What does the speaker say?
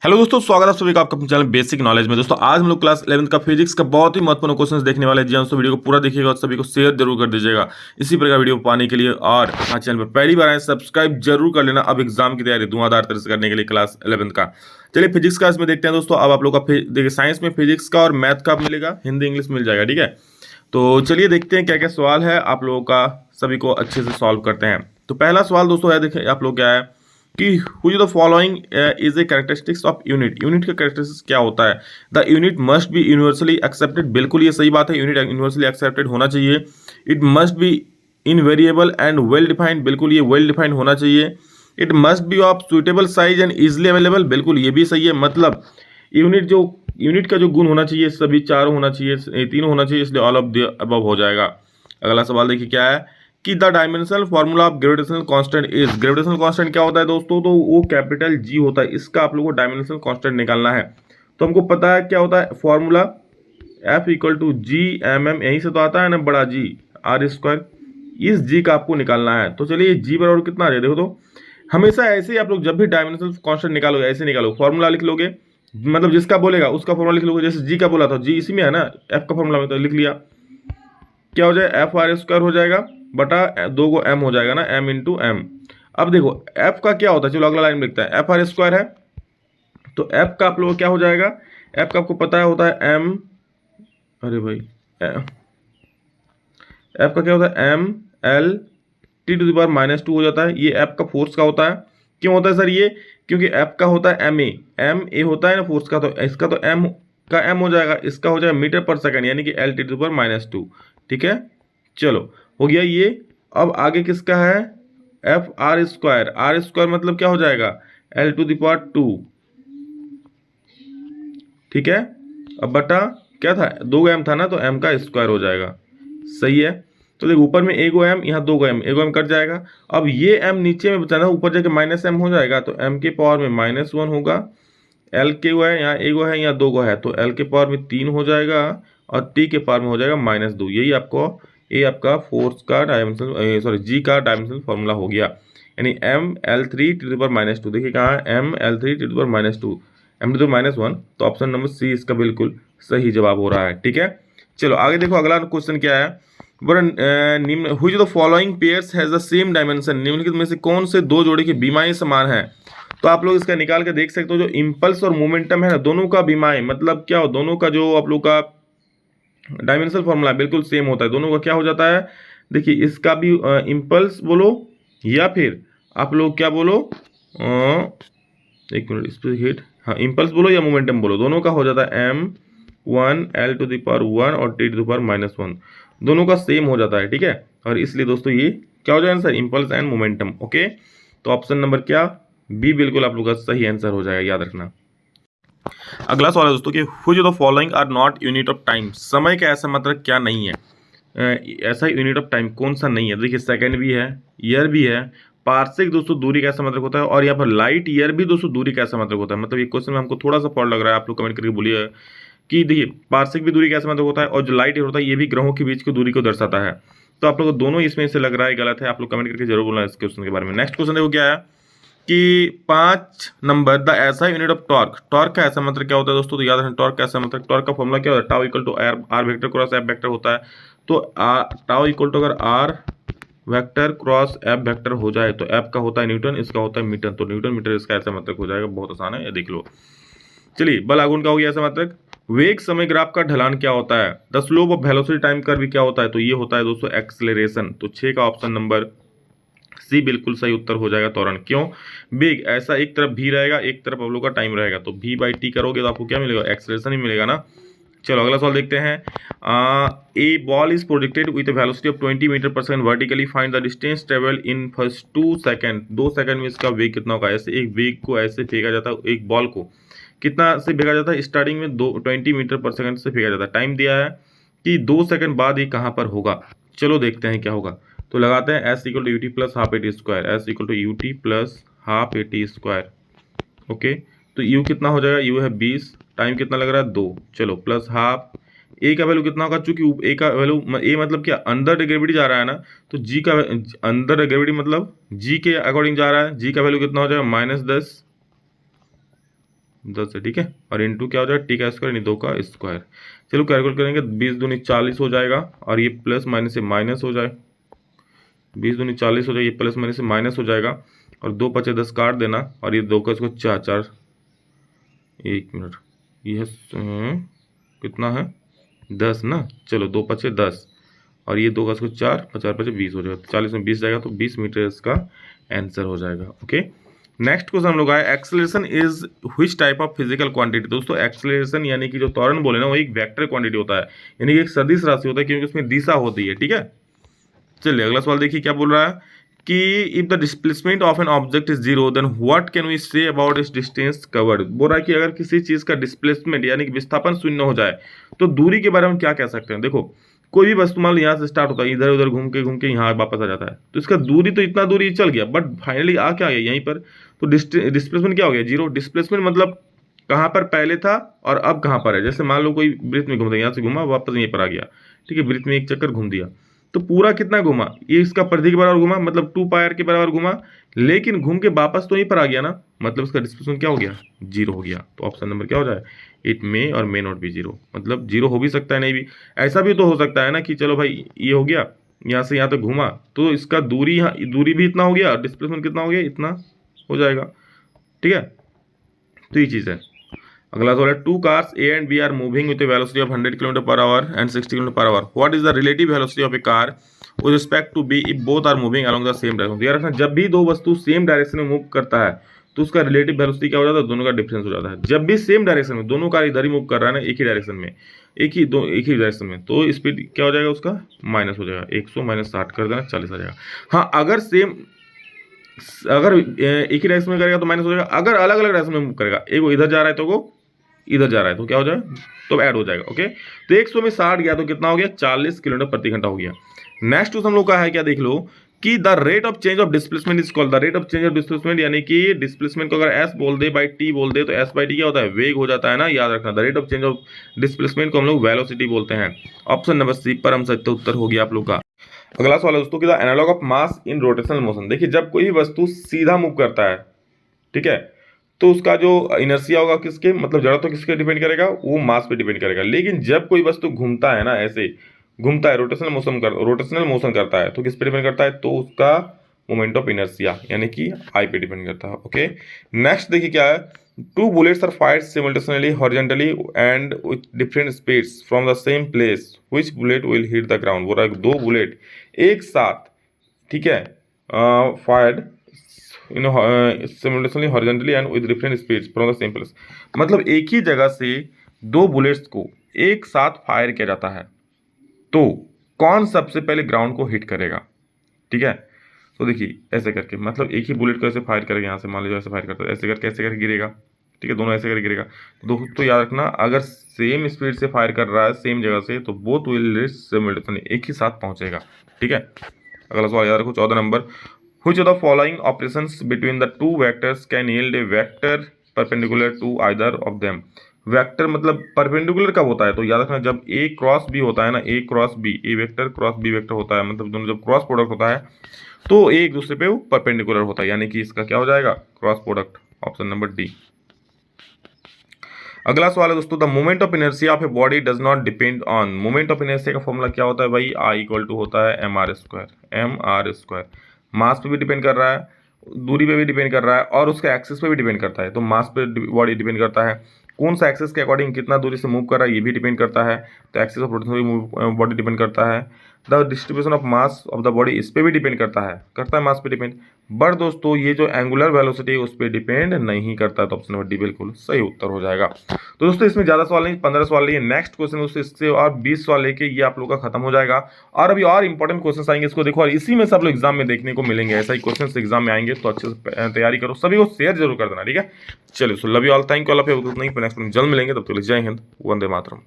Hello दोस्तों, स्वागत है आप सभी का आपका अपने चैनल बेसिक नॉलेज में। दोस्तों आज हम लोग क्लास 11th का फिजिक्स का बहुत ही महत्वपूर्ण क्वेश्चंस देखने वाले हैं। जी हाँ, दोस्तों वीडियो को पूरा देखिएगा और सभी को शेयर जरूर कर दीजिएगा इसी प्रकार वीडियो पाने के लिए। और हमारे चैनल पर पहली बार आए सब्सक्राइब जरूर कर लेना। अब एग्जाम की तैयारी धुआंधार तरह से करने के लिए क्लास 11th का। चलिए फिजिक्स का इसमें देखते हैं दोस्तों। अब आप लोग का देखिए साइंस में फिजिक्स का और मैथ का मिलेगा, हिंदी इंग्लिश मिल जाएगा, ठीक है। तो चलिए देखते हैं क्या क्या सवाल है आप लोगों का, सभी को अच्छे से सॉल्व करते हैं। तो पहला सवाल दोस्तों है, देखिए आप लोग क्या है कि which of the following is a characteristics of unit। Unit का कैरेक्टरिस्टिक्स क्या होता है? The unit must be universally accepted. बिल्कुल ये सही बात है, यूनिट यूनिवर्सली एक्सेप्टेड होना चाहिए। It must be invariable and well defined. बिल्कुल ये वेल डिफाइंड होना चाहिए। It must be of suitable size and easily available. बिल्कुल ये भी सही है। मतलब यूनिट का जो गुण होना चाहिए सभी चारों होना चाहिए, तीनों होना चाहिए, इसलिए ऑल ऑफ द अबव हो जाएगा। अगला सवाल देखिए क्या है कि the dimensional formula of gravitational constant is. Gravitational constant क्या होता है दोस्तों? तो वो कैपिटल जी होता है। इसका आप लोगों को डायमेंशनल कांस्टेंट निकालना है। तो हमको पता है क्या होता है formula, F equal to G M M, यहीं से तो आता है ना, बड़ा जी आर स्क्वायर। इस जी का आपको निकालना है। तो चलिए जी बराबर कितना आ जाए देखो तो। हमेशा ऐसे ही आप लोग जब भी डायमेंशनल कांस्टेंट निकालोगे ऐसे निकालो, फॉर्मूला लिख लोगे, मतलब जिसका बोलेगा उसका फॉर्मूला लिख लोगे। जैसे जी का बोला था, जी इसी में है ना, एफ का फॉर्मूला में तो लिख लिया। क्या हो जाए, एफ आर स्क्वायर हो जाएगा बटा दो को एम हो जाएगा ना, एम इंटू एम। अब देखो एफ का क्या होता है, चलो अगला लाइन में लिखता है। एफ आर स्क्वायर है तो एफ का आप लोगों को क्या हो जाएगा, एफ का आपको पता है होता है एम, अरे भाई एफ का क्या होता है M L T to the power -2 हो जाता है। ये एफ का फोर्स का होता है। क्यों होता है सर ये? क्योंकि एफ का होता है एम ए होता है ना फोर्स का, तो इसका तो एम का एम हो जाएगा, इसका हो जाएगा मीटर पर सेकंड, यानी कि L T to the power -2। ठीक है, चलो हो गया ये। अब आगे किसका है, F R square. R square मतलब क्या हो जाएगा, एल टू द पावर 2। ठीक है, अब बटा क्या था, 2 एम था ना, तो एम का स्क्वायर हो जाएगा। सही है। तो देखो ऊपर में एगो एम, यहाँ 2 एम, एगो एम कट जाएगा। अब ये एम नीचे में बचाना, ऊपर जाके माइनस एम हो जाएगा, तो एम के पावर में -1 होगा। एल के वो है, यहाँ एगो है, यहाँ 2 है, तो एल के पावर में 3 हो जाएगा और टी के पावर में हो जाएगा -2। यही आपको ये आपका फोर्स का डायमेंशनल, सॉरी जी का डायमेंशनल फॉर्मूला हो गया। यानी M L three T to the power -2। देखिए कहाँ है, M L three T to the power -2, M to the power -1। तो ऑप्शन नंबर सी इसका बिल्कुल सही जवाब हो रहा है। ठीक है, चलो आगे देखो अगला क्वेश्चन क्या है। निम्न हुई the following pairs has the same dimension. निम्नलिखित में से कौन से दो जोड़े की बीमाएं समान है? तो आप लोग इसका निकाल के देख सकते हो। जो इंपल्स और मोमेंटम है ना, दोनों का बीमाएं मतलब क्या हो, दोनों का जो आप लोग का डायमेंशनल फॉर्मूला बिल्कुल सेम होता है। दोनों का क्या हो जाता है, देखिए इसका भी इंपल्स बोलो या फिर आप लोग क्या बोलो, एक मिनट इस पर हिट, हाँ इंपल्स बोलो या मोमेंटम बोलो, दोनों का हो जाता है m1 l to the power 1 और t टू द पावर -1। दोनों का सेम हो जाता है। ठीक है, और इसलिए दोस्तों ये क्या हो जाएगा answer, impulse and momentum. Okay, तो ऑप्शन नंबर क्या, बी बिल्कुल आप लोग का सही आंसर हो जाएगा, याद रखना। अगला सवाल है दोस्तों कि which of the following are not unit of time. समय का ऐसा मतलब क्या नहीं है, ऐसा यूनिट ऑफ टाइम कौन सा नहीं है? देखिए सेकंड भी है, ईयर भी है, पार्सेक दोस्तों दूरी का ऐसा मतलब होता है, और यहाँ पर लाइट ईयर भी दोस्तों दूरी का ऐसा मतलब होता है। मतलब ये क्वेश्चन में हमको थोड़ा सा फॉल्ट लग रहा है, आप लोग कमेंट करके बोलिए कि देखिए पार्सेक भी दूरी का ऐसा मतलब होता है, और जो लाइट ईयर होता है ये भी ग्रहों के बीच की दूरी को दर्शाता है। तो आप लोग को दोनों इसमें से लग रहा है गलत है, आप लोग कमेंट करके जरूर बोलना इस क्वेश्चन के बारे में। नेक्स्ट क्वेश्चन देखो क्या है कि 5 नंबर द ऐसा यूनिट ऑफ टॉर्क। टॉर्क का ऐसा मतलब क्या होता है दोस्तों? तो याद रखें टॉर्क का ऐसा मतलब, टॉर्क का फॉर्मूला क्या होता है, tau equal to R vector cross F vector होता है। तो टाउ इक्वल टू अगर R vector cross F vector हो जाए तो एफ का होता है न्यूटन, इसका होता है मीटर, तो न्यूटन मीटर इसका ऐसा मतलब हो जाएगा। बहुत आसान है, ये देख लो। चलिए बल आघूर्ण का हो गया ऐसा मतलब। वेग समय ग्राफ का ढलान क्या होता है? The slope of velocity time curve भी क्या होता है? तो ये होता है दोस्तों एक्सेलरेशन। तो 6 का ऑप्शन नंबर सी बिल्कुल सही उत्तर हो जाएगा, त्वरण। क्यों? वेग ऐसा एक तरफ भी रहेगा, एक तरफ आप लोग का टाइम रहेगा, तो v बाई टी करोगे तो आपको क्या मिलेगा, एक्सेलरेशन ही मिलेगा ना। चलो अगला सवाल देखते हैं। A ball is projected with velocity of 20 metre per second vertically, find the distance travel in first 2 second. 2 second में इसका वेग कितना होगा? ऐसे एक वेग को ऐसे फेंका जाता है, एक बॉल को कितना से फेंका जाता है, स्टार्टिंग में 20 मीटर पर सेकंड से फेंका जाता है। टाइम दिया है कि 2 सेकंड बाद ये कहाँ पर होगा। चलो देखते हैं क्या होगा। तो लगाते हैं S equal to U T plus half A T square, S equal to U T plus half A T square. Okay, तो यू कितना हो जाएगा, यू है 20, टाइम कितना लग रहा है 2, चलो प्लस हाफ। ए का वैल्यू कितना होगा, चूंकि ए का वैल्यू, ए मतलब क्या अंदर ग्रेविटी जा रहा है ना, तो जी का अंदर ग्रेविटी मतलब जी के अकॉर्डिंग जा रहा है। जी का वैल्यू कितना हो जाएगा, -10, 10 है, ठीक है। और इंटू क्या हो जाएगा, टी का स्क्वायर यानी 2 का स्क्वायर। चलो कैलकुलेट करेंगे, 20 दूनी 40 हो जाएगा, और ये प्लस माइनस से माइनस हो जाए, 20 दूनी 40 हो जाएगा, ये प्लस माइनस से माइनस हो जाएगा, और 2 5 10 काट देना, और ये 2 का इसको 4 4, 1 मिनट, ये कितना है 10 ना, चलो 2 5 10, और ये 2 का इसको 4 4 5 20 हो जाएगा, 40 में 20 जाएगा, तो 20 मीटर इसका आंसर हो जाएगा। ओके, नेक्स्ट क्वेश्चन हम लोग आए, acceleration is which type of physical quantity. दोस्तों एक्सेलरेशन यानी कि जो त्वरण बोले ना, वो एक वेक्टर क्वांटिटी होता है, यानी कि एक सदिश राशि होता है, क्योंकि उसमें दिशा होती है, ठीक है। चलिए अगला सवाल देखिए क्या बोल रहा है कि if the displacement of an object is zero then what can we say about its distance covered. बोल रहा है कि अगर किसी चीज का डिस्प्लेसमेंट यानी कि विस्थापन शून्य हो जाए तो दूरी के बारे में क्या कह सकते हैं। देखो कोई भी वस्तु मान लो यहाँ से स्टार्ट होता है, इधर उधर घूम के यहाँ वापस आ जाता है, तो इसका दूरी तो इतना दूरी चल गया, बट फाइनली आ क्या गया यहीं पर, तो डिस्प्लेसमेंट क्या हो गया, जीरो। डिस्प्लेसमेंट मतलब कहाँ पर पहले था और अब कहाँ पर है। जैसे मान लो कोई वृत्त में घूमता है, यहाँ से घूमा वापस यहीं पर आ गया, ठीक है, वृत्त में एक चक्कर घूम दिया, तो पूरा कितना घुमा, ये इसका परिधि के बराबर घुमा, मतलब 2 पाई r के बराबर घुमा, लेकिन घूम के वापस तो यहीं पर आ गया ना, मतलब इसका डिस्प्लेसमेंट क्या हो गया, जीरो हो गया। तो ऑप्शन नंबर क्या हो जाए, इट मे और मे नॉट बी जीरो, मतलब जीरो हो भी सकता है नहीं भी। ऐसा भी तो हो सकता है ना कि चलो भाई ये हो गया, यहाँ से यहाँ तक घुमा, तो इसका दूरी भी इतना हो गया, डिस्प्लेसमेंट कितना हो गया, इतना हो जाएगा, ठीक है। तो ये चीज़ है। अगला सवाल है, two cars A and B are moving with a velocity of 100 kilometre per hour and 60 kilometre per hour, what is the relative velocity of A car with respect to B if both are moving along the same direction. यार रखना, जब भी दो वस्तु same direction में move करता है तो उसका रिलेटिव वेलोसिटी क्या हो जाता है, दोनों का डिफरेंस हो जाता है। जब भी सेम डायरेक्शन में, दोनों कार इधर ही मूव कर रहा है ना, एक ही डायरेक्शन में, एक ही डायरेक्शन में, तो स्पीड क्या हो जाएगा उसका, माइनस हो जाएगा, 100 माइनस 60 कर देना, 40 आ जाएगा। हाँ अगर एक ही डायरेक्शन में करेगा तो माइनस हो जाएगा, अगर अलग अलग डायरेक्शन में मूव करेगा, एक वो इधर जा रहा है तो वो इधर जा रहा है, तो क्या हो जाएगा, तो ऐड हो जाएगा। ओके, तो 100 में 60 गया तो कितना हो गया, 40 किलोमीटर प्रति घंटा हो गया। नेक्स्ट क्वेश्चन हम लोग का है क्या, देख लो कि the rate of change of displacement is called, the rate of change of displacement यानी कि डिस्प्लेसमेंट को अगर एस बोल दे बाई टी बोल दे तो एस बाई टी क्या होता है, वेग हो जाता है ना, याद रखना। The rate of change of displacement को हम लोग वेलोसिटी बोलते हैं। ऑप्शन नंबर सी पर हम सत्य उत्तर हो गया आप लोग का। अगला सवाल है दोस्तों कि the analogue of mass in rotational motion. देखिए जब कोई भी वस्तु सीधा मूव करता है, ठीक है, तो उसका जो इनर्शिया होगा किसके, मतलब जड़त्व किसके डिपेंड करेगा, वो मास पे डिपेंड करेगा। लेकिन जब कोई वस्तु घूमता है ना, ऐसे घूमता है, रोटेशनल मोशन करता है, तो किस पे डिपेंड करता है, तो उसका मोमेंट ऑफ इनर्शिया यानी कि आई पे डिपेंड करता है। ओके, नेक्स्ट देखिए क्या है, two bullets are fired simultaneously horizontally and with different speeds from the same place, which bullet will hit the ground. बोल रहा है दो बुलेट एक साथ, ठीक है, fired simultaneously horizontally and with different speeds from the same place, मतलब एक ही जगह से दो बुलेट्स को एक साथ फायर किया जाता है, तो कौन सबसे पहले ग्राउंड को हिट करेगा, ठीक है। तो देखिए ऐसे करके, मतलब एक ही बुलेट को ऐसे फायर करेगा, यहाँ से मान लीजिए ऐसे फायर करता है, ऐसे करके गिरेगा, ठीक है, दोनों ऐसे करके गिरेगा। तो दोस्तों याद रखना, अगर सेम स्पीड से फायर कर रहा है सेम जगह से, तो बोथ विल रीच सिमुलेटनली, एक ही साथ पहुंचेगा, ठीक है। अगला सवाल याद रखो 14 number, which of the following operations between the two vectors can yield a vector perpendicular to either of them। Vector मतलब परपेंडिकुलर कब होता है, तो याद रखना जब ए क्रॉस बी होता है ना, ए क्रॉस बी, ए वेक्टर क्रॉस बी वेक्टर होता है, मतलब दोनों जब क्रॉस प्रोडक्ट होता है तो एक दूसरे पे वो परपेंडिकुलर होता है, यानी कि इसका क्या हो जाएगा, cross product. Option number D. अगला सवाल है दोस्तों, the moment of inertia of a body does not depend on. Moment of inertia का फॉर्मूला क्या होता है भाई, आई इक्वल टू होता है एम आर स्क्वायर। मास पे भी डिपेंड कर रहा है, दूरी पे भी डिपेंड कर रहा है, और उसके एक्सिस पे भी डिपेंड करता है। तो मास पे बॉडी डिपेंड करता है, कौन सा एक्सिस के अकॉर्डिंग कितना दूरी से मूव कर रहा है ये भी डिपेंड करता है। तो एक्सिस ऑफ रोटेशन भी बॉडी डिपेंड करता है। The distribution of mass of the body इस पे भी डिपेंड करता है मास पे डिपेंड। बट दोस्तों ये जो एंगुलर वेलोसिटी है उस पर डिपेंड नहीं करता है। तो ऑप्शन नंबर डी बिल्कुल सही उत्तर हो जाएगा। तो दोस्तों इसमें ज़्यादा सवाल नहीं, 15 सवाल लिए। नेक्स्ट क्वेश्चन दोस्तों इससे और 20 सवाल लेके ये आप लोग का खत्म हो जाएगा। और अभी और इंपॉर्टेंट क्वेश्चन आएंगे, इसको देखो, और इसी में सब लोग एग्जाम में देखने को मिलेंगे। ऐसा ही क्वेश्चन एग्जाम में आएंगे, तो अच्छे से तैयारी करो, सभी को शेयर जरूर कर देना, ठीक है। चलिए, so love you all, thank you all of you. Next जल्द मिलेंगे, तब तक जय हिंद, वंदे मातरम।